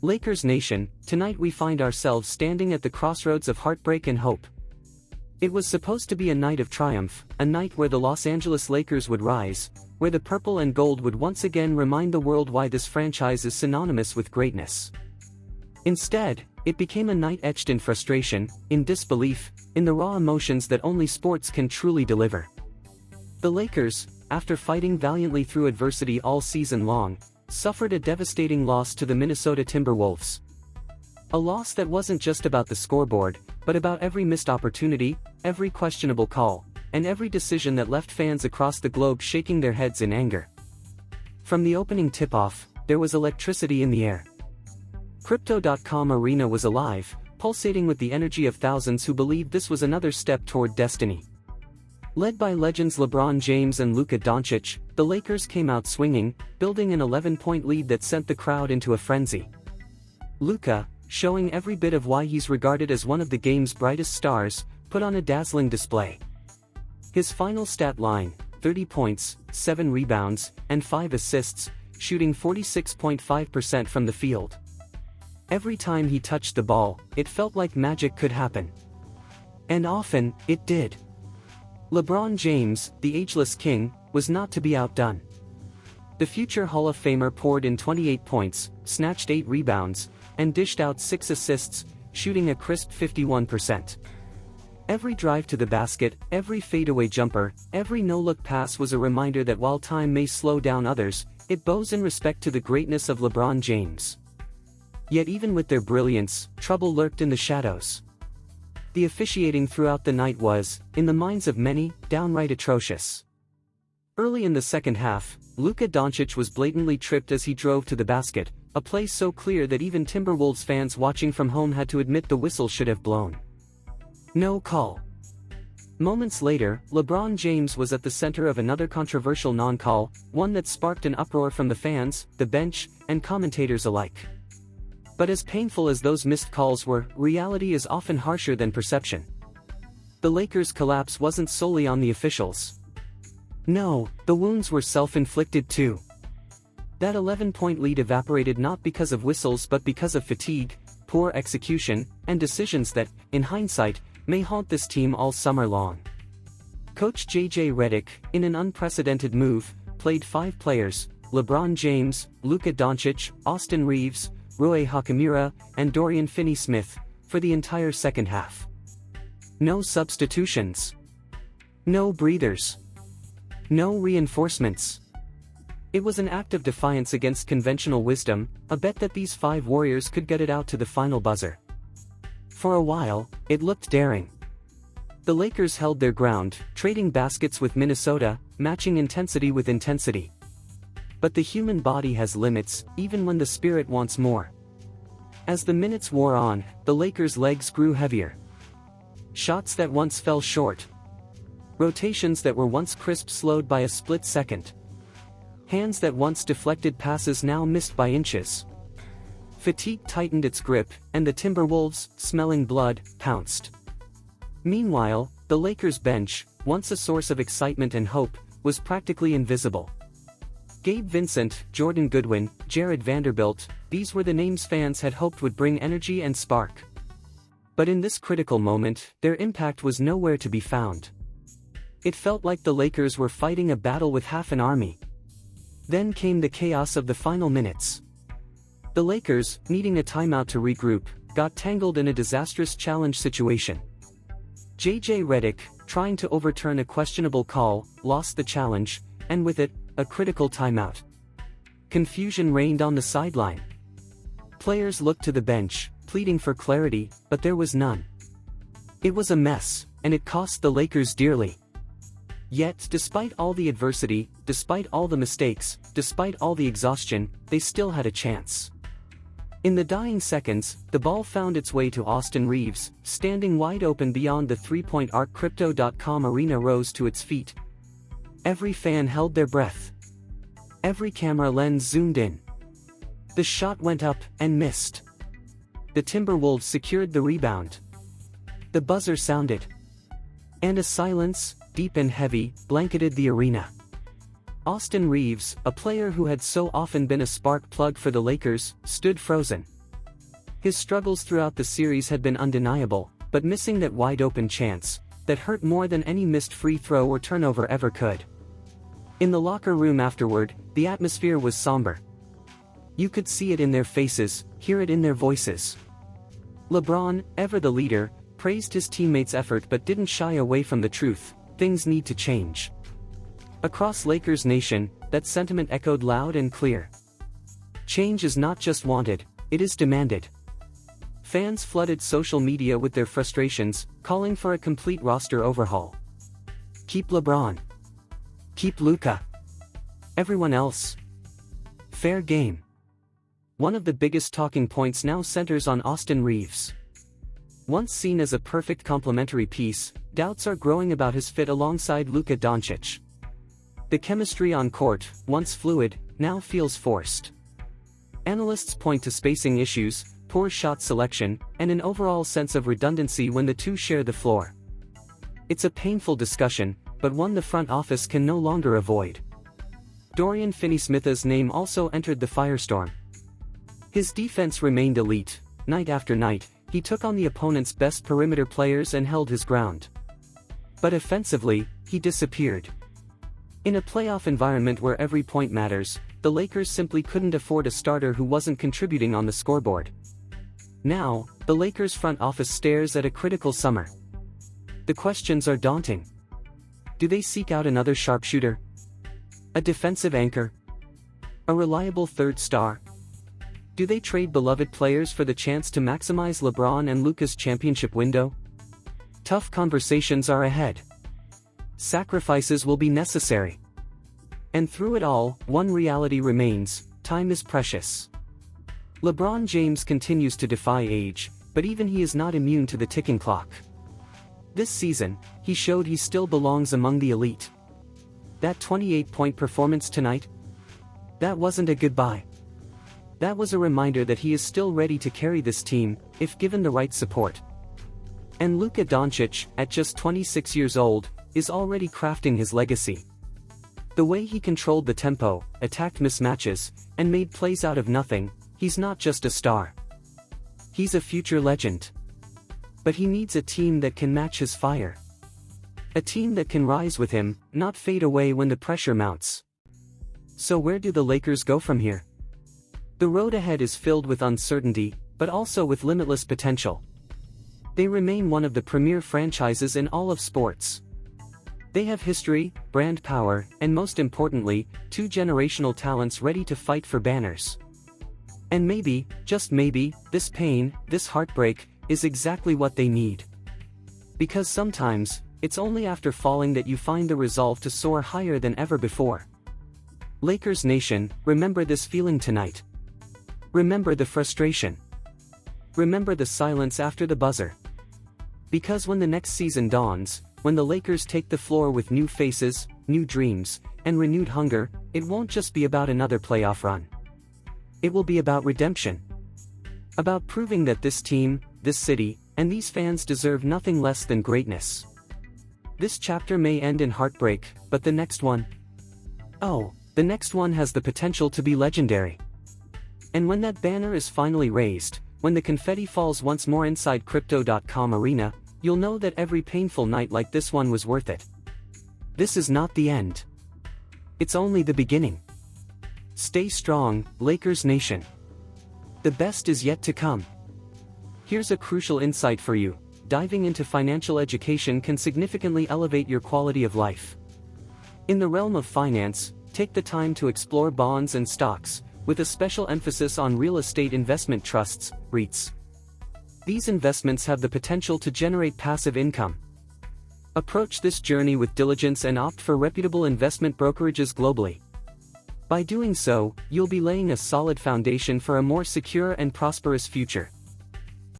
Lakers Nation, tonight we find ourselves standing at the crossroads of heartbreak and hope. It was supposed to be a night of triumph, a night where the Los Angeles Lakers would rise, where the purple and gold would once again remind the world why this franchise is synonymous with greatness. Instead, it became a night etched in frustration, in disbelief, in the raw emotions that only sports can truly deliver. The Lakers, after fighting valiantly through adversity all season long, suffered a devastating loss to the Minnesota Timberwolves. A loss that wasn't just about the scoreboard, but about every missed opportunity, every questionable call, and every decision that left fans across the globe shaking their heads in anger. From the opening tip-off, there was electricity in the air. Crypto.com Arena was alive, pulsating with the energy of thousands who believed this was another step toward destiny. Led by legends LeBron James and Luka Doncic, the Lakers came out swinging, building an 11-point lead that sent the crowd into a frenzy. Luka, showing every bit of why he's regarded as one of the game's brightest stars, put on a dazzling display. His final stat line, 30 points, 7 rebounds, and 5 assists, shooting 46.5% from the field. Every time he touched the ball, it felt like magic could happen. And often, it did. LeBron James, the ageless king, was not to be outdone. The future Hall of Famer poured in 28 points, snatched 8 rebounds, and dished out 6 assists, shooting a crisp 51%. Every drive to the basket, every fadeaway jumper, every no-look pass was a reminder that while time may slow down others, it bows in respect to the greatness of LeBron James. Yet even with their brilliance, trouble lurked in the shadows. The officiating throughout the night was, in the minds of many, downright atrocious. Early in the second half, Luka Doncic was blatantly tripped as he drove to the basket, a play so clear that even Timberwolves fans watching from home had to admit the whistle should have blown. No call. Moments later, LeBron James was at the center of another controversial non-call, one that sparked an uproar from the fans, the bench, and commentators alike. But as painful as those missed calls were, reality is often harsher than perception. The Lakers' collapse wasn't solely on the officials. No, the wounds were self-inflicted too. That 11-point lead evaporated not because of whistles but because of fatigue, poor execution, and decisions that, in hindsight, may haunt this team all summer long. Coach J.J. Redick, in an unprecedented move, played 5 players, LeBron James, Luka Doncic, Austin Reeves, Rui Hachimura, and Dorian Finney-Smith, for the entire second half. No substitutions. No breathers. No reinforcements. It was an act of defiance against conventional wisdom, a bet that these 5 warriors could get it out to the final buzzer. For a while, it looked daring. The Lakers held their ground, trading baskets with Minnesota, matching intensity with intensity. But the human body has limits, even when the spirit wants more. As the minutes wore on, the Lakers' legs grew heavier. Shots that once fell short. Rotations that were once crisp slowed by a split second. Hands that once deflected passes now missed by inches. Fatigue tightened its grip, and the Timberwolves, smelling blood, pounced. Meanwhile, the Lakers' bench, once a source of excitement and hope, was practically invisible. Gabe Vincent, Jordan Goodwin, Jared Vanderbilt, these were the names fans had hoped would bring energy and spark. But in this critical moment, their impact was nowhere to be found. It felt like the Lakers were fighting a battle with half an army. Then came the chaos of the final minutes. The Lakers, needing a timeout to regroup, got tangled in a disastrous challenge situation. J.J. Redick, trying to overturn a questionable call, lost the challenge, and with it, a critical timeout. Confusion reigned on the sideline. Players looked to the bench, pleading for clarity, but there was none. It was a mess, and it cost the Lakers dearly. Yet, despite all the adversity, despite all the mistakes, despite all the exhaustion, they still had a chance. In the dying seconds, the ball found its way to Austin Reeves, standing wide open beyond the three-point arc. Crypto.com Arena rose to its feet. Every fan held their breath. Every camera lens zoomed in. The shot went up and missed. The Timberwolves secured the rebound. The buzzer sounded. And a silence, deep and heavy, blanketed the arena. Austin Reeves, a player who had so often been a spark plug for the Lakers, stood frozen. His struggles throughout the series had been undeniable, but missing that wide-open chance, that hurt more than any missed free throw or turnover ever could. In the locker room afterward, the atmosphere was somber. You could see it in their faces, hear it in their voices. LeBron, ever the leader, praised his teammates' effort but didn't shy away from the truth: things need to change. Across Lakers Nation, that sentiment echoed loud and clear. Change is not just wanted, it is demanded. Fans flooded social media with their frustrations, calling for a complete roster overhaul. Keep LeBron. Keep Luka. Everyone else. Fair game. One of the biggest talking points now centers on Austin Reeves. Once seen as a perfect complementary piece, doubts are growing about his fit alongside Luka Doncic. The chemistry on court, once fluid, now feels forced. Analysts point to spacing issues, poor shot selection, and an overall sense of redundancy when the two share the floor. It's a painful discussion, but one the front office can no longer avoid. Dorian Finney-Smith's name also entered the firestorm. His defense remained elite. Night after night, he took on the opponent's best perimeter players and held his ground. But offensively, he disappeared. In a playoff environment where every point matters, the Lakers simply couldn't afford a starter who wasn't contributing on the scoreboard. Now, the Lakers front office stares at a critical summer. The questions are daunting. Do they seek out another sharpshooter? A defensive anchor? A reliable third star? Do they trade beloved players for the chance to maximize LeBron and Luka's championship window? Tough conversations are ahead. Sacrifices will be necessary. And through it all, one reality remains: time is precious. LeBron James continues to defy age, but even he is not immune to the ticking clock. This season, he showed he still belongs among the elite. That 28-point performance tonight? That wasn't a goodbye. That was a reminder that he is still ready to carry this team, if given the right support. And Luka Doncic, at just 26 years old, is already crafting his legacy. The way he controlled the tempo, attacked mismatches, and made plays out of nothing, he's not just a star. He's a future legend. But he needs a team that can match his fire. A team that can rise with him, not fade away when the pressure mounts. So where do the Lakers go from here? The road ahead is filled with uncertainty, but also with limitless potential. They remain one of the premier franchises in all of sports. They have history, brand power, and most importantly, two generational talents ready to fight for banners. And maybe, just maybe, this pain, this heartbreak, is exactly what they need. Because sometimes, it's only after falling that you find the resolve to soar higher than ever before. Lakers Nation, remember this feeling tonight. Remember the frustration. Remember the silence after the buzzer. Because when the next season dawns, when the Lakers take the floor with new faces, new dreams, and renewed hunger, it won't just be about another playoff run. It will be about redemption. About proving that this team, this city, and these fans deserve nothing less than greatness. This chapter may end in heartbreak, but the next one? Oh, the next one has the potential to be legendary. And when that banner is finally raised, when the confetti falls once more inside Crypto.com Arena, you'll know that every painful night like this one was worth it. This is not the end. It's only the beginning. Stay strong, Lakers Nation. The best is yet to come. Here's a crucial insight for you: diving into financial education can significantly elevate your quality of life. In the realm of finance, take the time to explore bonds and stocks, with a special emphasis on real estate investment trusts, REITs. These investments have the potential to generate passive income. Approach this journey with diligence and opt for reputable investment brokerages globally. By doing so, you'll be laying a solid foundation for a more secure and prosperous future.